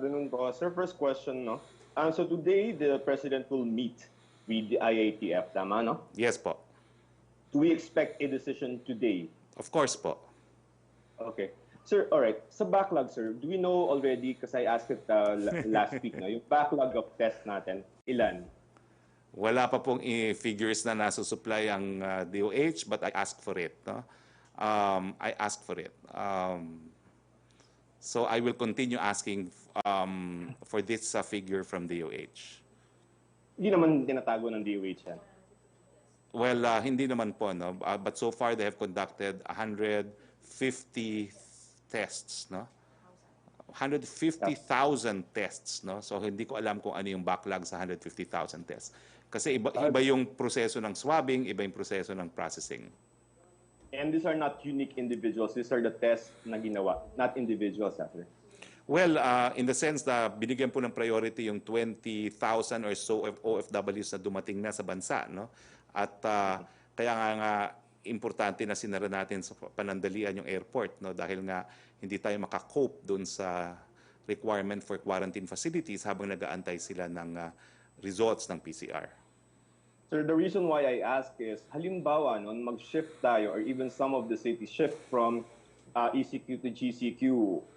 afternoon po. Sir, first question, no? So today, the President will meet with the IATF, tama, no? Yes po. Do we expect a decision today? Of course po. Okay. Sir, all right. Sa backlog, sir, do we know already, because I asked it last week, no? Yung backlog of tests natin, ilan? Wala pa pong figures na nasusupply ang DOH, but I asked for it. No? I asked for it. So I will continue asking for this figure from DOH. Hindi naman tinatago ng DOH yan. Well, hindi naman po, no? But so far they have conducted 150 tests, no? 150,000 tests, no? So hindi ko alam kung ano yung backlog sa 150,000 tests. Kasi iba yung proseso ng swabbing, iba yung proseso ng processing. And these are not unique individuals. These are the tests na ginawa, not individuals, sir. Well, in the sense na binigyan po ng priority yung 20,000 or so OFWs na dumating na sa bansa, no? At kaya nga importante na sinara natin sa panandalian yung airport, no? Dahil nga hindi tayo makakope doon sa requirement for quarantine facilities habang nag-aantay sila ng results ng PCR. Sir, the reason why I ask is, halimbawa, no, mag-shift tayo or even some of the cities shift from ECQ to GCQ,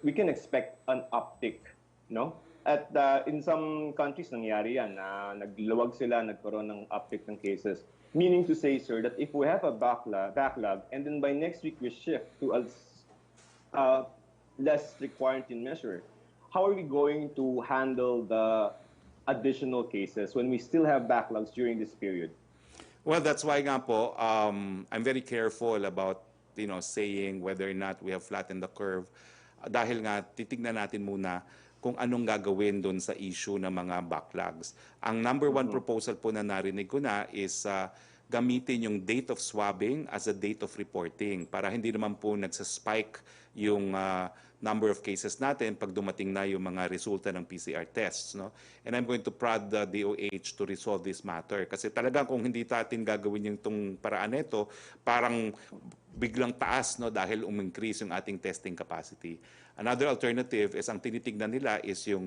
we can expect an uptick, no? At in some countries, nangyari yan, na nagluwag sila, nagkaroon ng uptick ng cases. Meaning to say, sir, that if we have a backlog and then by next week we shift to a less strict quarantine measure, how are we going to handle the additional cases when we still have backlogs during this period? Well, that's why nga po, I'm very careful about saying whether or not we have flattened the curve. Dahil nga, titignan natin muna kung anong gagawin doon sa issue ng mga backlogs. Ang number one proposal po na narinig ko na is gamitin yung date of swabbing as a date of reporting para hindi naman po nagsaspike yung number of cases natin pag dumating na yung mga resulta ng PCR tests, no? And I'm going to prod the DOH to resolve this matter kasi talagang kung hindi natin gagawin yung itong paraan nito, parang biglang taas, no, dahil increase yung ating testing capacity. Another alternative is ang tinitignan nila is yung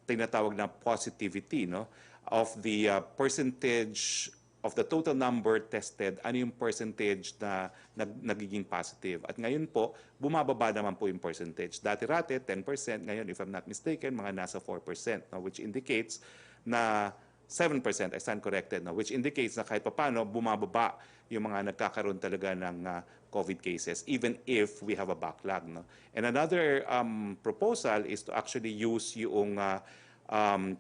tinatawag na positivity, no, of the percentage of the total number tested, ano yung percentage na nagiging positive. At ngayon po, bumababa naman po yung percentage. Dati-rate, 10%. Ngayon, if I'm not mistaken, mga nasa 4%, no, which indicates na 7%, I stand corrected, no, which indicates na kahit papano, bumababa yung mga nagkakaroon talaga ng COVID cases, even if we have a backlog. No? And another proposal is to actually use yung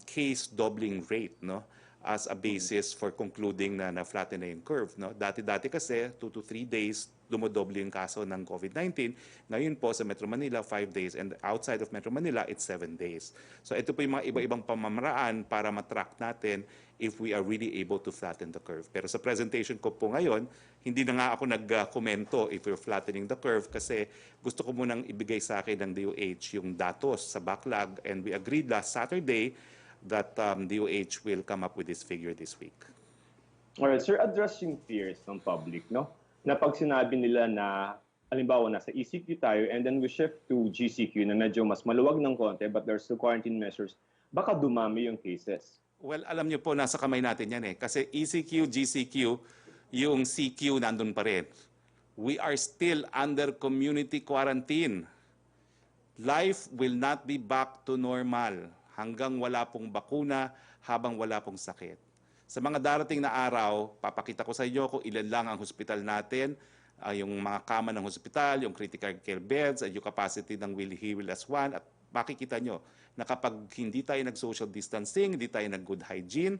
case doubling rate, no, as a basis for concluding na na-flatten na yung curve. No? Dati-dati kasi, 2 to 3 days, dumodoble yung kaso ng COVID-19. Ngayon po sa Metro Manila, 5 days. And outside of Metro Manila, it's 7 days. So ito po yung mga iba-ibang pamamaraan para matrack natin if we are really able to flatten the curve. Pero sa presentation ko po ngayon, hindi na nga ako nag-komento if we're flattening the curve kasi gusto ko munang ibigay sa akin ng DOH yung datos sa backlog. And we agreed last Saturday that DOH will come up with this figure this week. Alright, sir, addressing fears ng public, no? Na pag sinabi nila na, halimbawa, nasa ECQ tayo and then we shift to GCQ na medyo mas maluwag ng konti but there's still quarantine measures, baka dumami yung cases. Well, alam niyo po, nasa kamay natin yan eh. Kasi ECQ, GCQ, yung CQ nandun pa rin. We are still under community quarantine. Life will not be back to normal hanggang wala pong bakuna, habang wala pong sakit. Sa mga darating na araw, papakita ko sa inyo kung ilan lang ang hospital natin, yung mga kama ng hospital, yung critical care beds, at yung capacity ng Willie-Willas 1, at makikita nyo na kapag hindi tayo nag-social distancing, hindi tayo nag-good hygiene,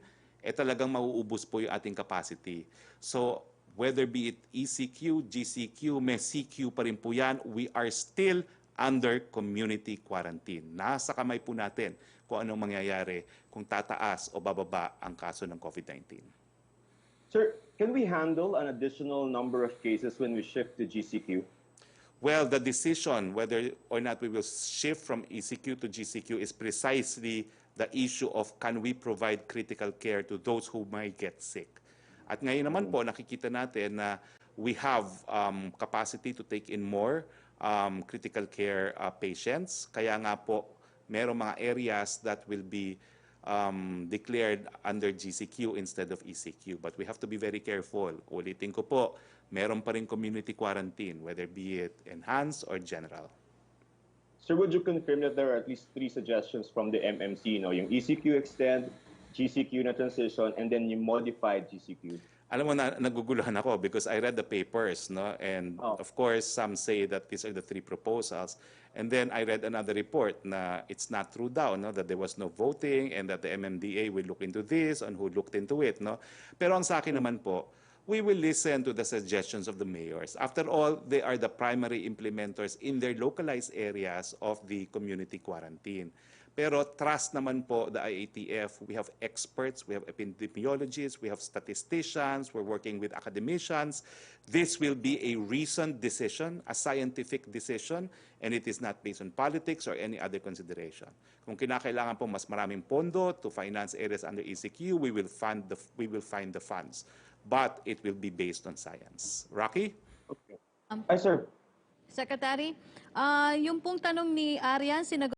talagang mauubos po yung ating capacity. So, whether be it ECQ, GCQ, may CQ pa rin po yan, we are still under community quarantine. Nasa kamay po natin kung anong mangyayari kung tataas o bababa ang kaso ng COVID-19. Sir, can we handle an additional number of cases when we shift to GCQ? Well, the decision whether or not we will shift from ECQ to GCQ is precisely the issue of can we provide critical care to those who might get sick. At ngayon naman po, nakikita natin na we have capacity to take in more critical care patients. Kaya nga po, merong mga areas that will be declared under GCQ instead of ECQ. But we have to be very careful. Ulitin ko po, meron pa rin community quarantine, whether be it enhanced or general. Sir, would you confirm that there are at least 3 suggestions from the MMC, no? Yung ECQ extend, GCQ na transition, and then yung modified GCQ? Alam mo na, naguguluhan ako because I read the papers, no? And of course, some say that these are the 3 proposals. And then I read another report na it's not true daw, no? That there was no voting and that the MMDA will look into this and who looked into it, no? Pero ang sa akin naman po, we will listen to the suggestions of the mayors. After all, they are the primary implementers in their localized areas of the community quarantine. Pero trust naman po the IATF. We have experts, we have epidemiologists, we have statisticians, we're working with academicians. This will be a reasoned decision, a scientific decision, and it is not based on politics or any other consideration. Kung kinakailangan po mas maraming pondo to finance areas under ECQ, we will find the funds. But it will be based on science. Rocky? Okay. Hi, sir. Secretary, yung pong tanong ni Arian, sinagot